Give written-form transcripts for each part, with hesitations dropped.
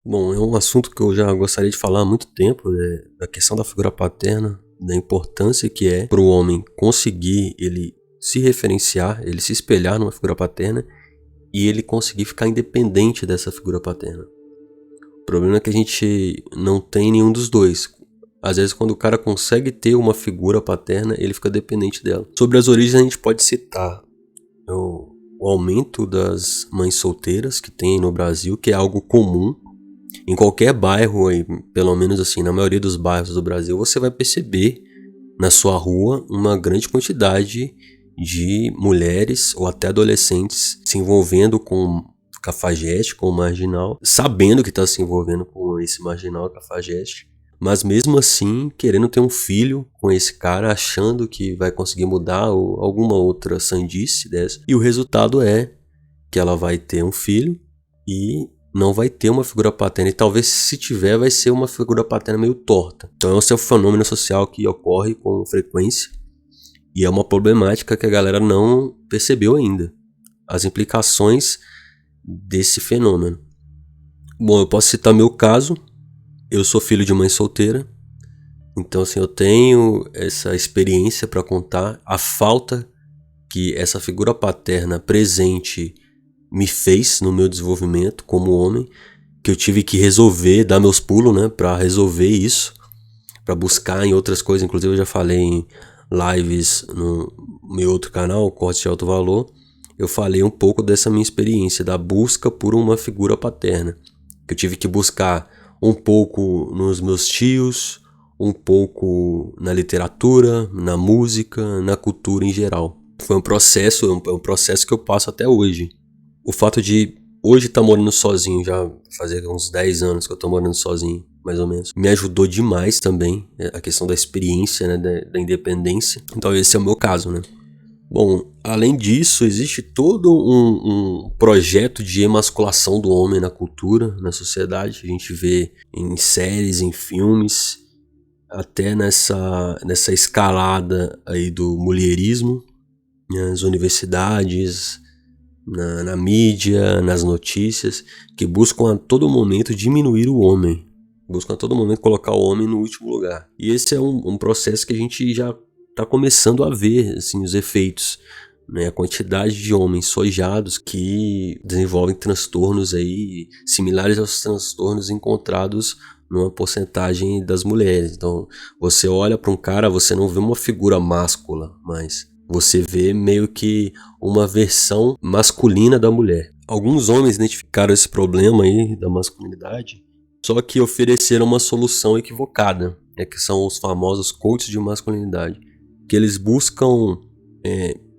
Bom, é um assunto que eu já gostaria de falar há muito tempo, da questão da figura paterna, da importância que é para o homem conseguir ele se referenciar, ele se espelhar numa figura paterna e ele conseguir ficar independente dessa figura paterna. O problema é que a gente não tem nenhum dos dois. Às vezes, quando o cara consegue ter uma figura paterna, ele fica dependente dela. Sobre as origens, a gente pode citar o aumento das mães solteiras que tem no Brasil, que é algo comum. Em qualquer bairro, aí, pelo menos assim, na maioria dos bairros do Brasil, você vai perceber na sua rua uma grande quantidade de mulheres ou até adolescentes se envolvendo com cafajeste, com o marginal, sabendo que está se envolvendo com esse marginal cafajeste, mas mesmo assim querendo ter um filho com esse cara, achando que vai conseguir mudar ou alguma outra sandice dessa. E o resultado é que ela vai ter um filho e não vai ter uma figura paterna, e talvez se tiver vai ser uma figura paterna meio torta. Então esse é um fenômeno social que ocorre com frequência e é uma problemática que a galera não percebeu ainda, as implicações desse fenômeno. Bom, eu posso citar meu caso. Eu sou filho de mãe solteira, então assim, eu tenho essa experiência para contar, a falta que essa figura paterna presente me fez no meu desenvolvimento como homem, que eu tive que resolver, dar meus pulos, né, para resolver isso, para buscar em outras coisas. Inclusive eu já falei em lives no meu outro canal, Corte de Alto Valor, eu falei um pouco dessa minha experiência, da busca por uma figura paterna, que eu tive que buscar um pouco nos meus tios, um pouco na literatura, na música, na cultura em geral. Foi um processo que eu passo até hoje. O fato de hoje estar morando sozinho, já fazer uns 10 anos que eu estou morando sozinho, mais ou menos, me ajudou demais também, a questão da experiência, né, da independência. Então esse é o meu caso, né? Bom, além disso, existe todo um projeto de emasculação do homem na cultura, na sociedade. A gente vê em séries, em filmes, até nessa escalada aí do mulherismo, nas universidades, na mídia, nas notícias, que buscam a todo momento diminuir o homem, buscam a todo momento colocar o homem no último lugar. E esse é um processo que a gente já está começando a ver assim, os efeitos, né? A quantidade de homens sojados que desenvolvem transtornos aí similares aos transtornos encontrados numa porcentagem das mulheres. Então, você olha para um cara, você não vê uma figura máscula, mas você vê meio que uma versão masculina da mulher. Alguns homens identificaram esse problema aí da masculinidade, só que ofereceram uma solução equivocada, né, que são os famosos coaches de masculinidade, que eles buscam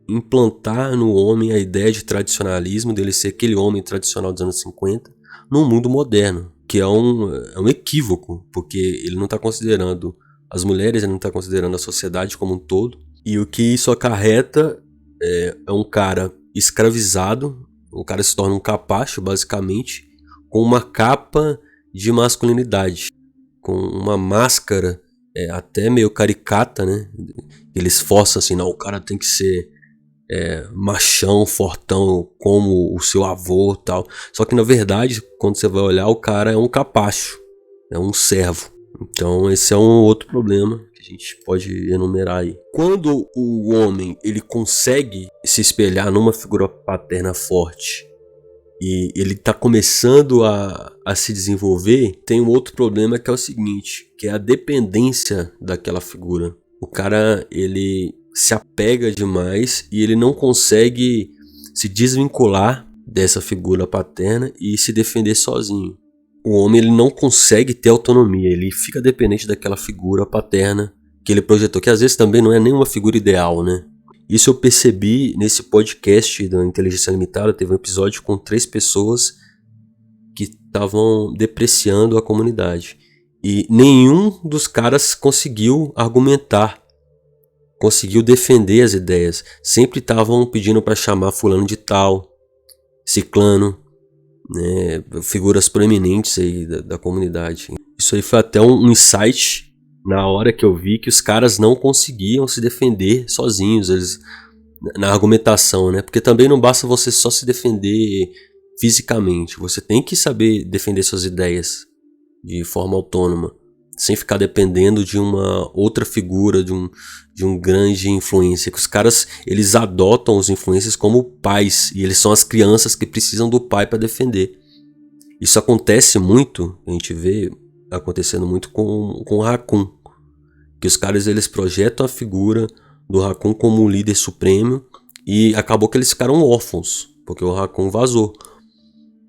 implantar no homem a ideia de tradicionalismo, dele ser aquele homem tradicional dos anos 50, num mundo moderno, que é um equívoco, porque ele não está considerando as mulheres, ele não está considerando a sociedade como um todo. E o que isso acarreta é um cara escravizado, o cara se torna um capacho, basicamente, com uma capa de masculinidade, com uma máscara até meio caricata, né? Eles forçam assim, não, o cara tem que ser machão, fortão, como o seu avô e tal. Só que na verdade, quando você vai olhar, o cara é um capacho, é um servo. Então esse é um outro problema que a gente pode enumerar aí. Quando o homem ele consegue se espelhar numa figura paterna forte e ele está começando a se desenvolver, tem um outro problema que é o seguinte, que é a dependência daquela figura. O cara ele se apega demais e ele não consegue se desvincular dessa figura paterna e se defender sozinho. O homem ele não consegue ter autonomia, ele fica dependente daquela figura paterna que ele projetou, que às vezes também não é nenhuma figura ideal, né? Isso eu percebi nesse podcast da Inteligência Limitada. Teve um episódio com 3 pessoas que estavam depreciando a comunidade. E nenhum dos caras conseguiu argumentar, conseguiu defender as ideias. Sempre estavam pedindo para chamar fulano de tal, ciclano, né, figuras proeminentes aí da comunidade. Isso aí foi até um insight na hora que eu vi que os caras não conseguiam se defender sozinhos, eles, na argumentação, né? Porque também não basta você só se defender fisicamente. Você tem que saber defender suas ideias de forma autônoma, sem ficar dependendo de uma outra figura, de um grande influência. Que os caras, eles adotam os influencers como pais, e eles são as crianças que precisam do pai para defender. Isso acontece muito, a gente vê acontecendo muito com o Raccoon, que os caras, eles projetam a figura do Raccoon como um líder supremo, e acabou que eles ficaram órfãos, porque o Raccoon vazou.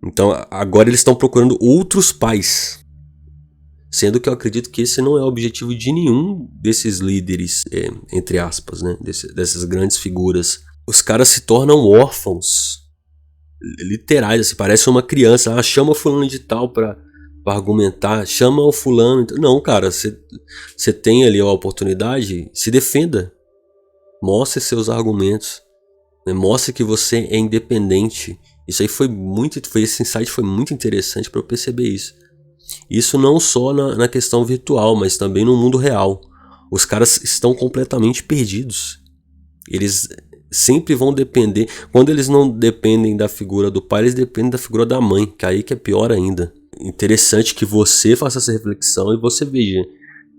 Então agora eles estão procurando outros pais, sendo que eu acredito que esse não é o objetivo de nenhum desses líderes, entre aspas, né? Dessas grandes figuras. Os caras se tornam órfãos, literais, assim, parece uma criança. Chama o fulano de tal pra argumentar, chama o fulano. Não, cara, você tem ali a oportunidade, se defenda. Mostre seus argumentos, né? Mostre que você é independente. Isso aí esse insight foi muito interessante para eu perceber isso. Isso não só na questão virtual, mas também no mundo real. Os caras estão completamente perdidos. Eles sempre vão depender. Quando eles não dependem da figura do pai, eles dependem da figura da mãe, que aí que é pior ainda. Interessante que você faça essa reflexão e você veja.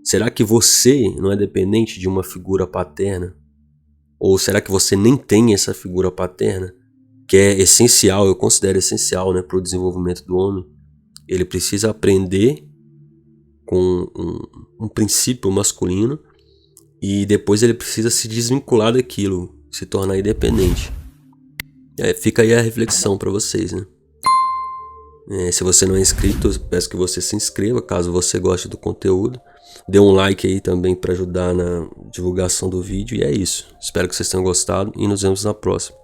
Será que você não é dependente de uma figura paterna? Ou será que você nem tem essa figura paterna? Que é essencial, eu considero essencial, né, para o desenvolvimento do homem. Ele precisa aprender com um princípio masculino e depois ele precisa se desvincular daquilo, se tornar independente. Fica aí a reflexão para vocês, né? Se você não é inscrito, eu peço que você se inscreva, caso você goste do conteúdo. Dê um like aí também para ajudar na divulgação do vídeo. E é isso. Espero que vocês tenham gostado e nos vemos na próxima.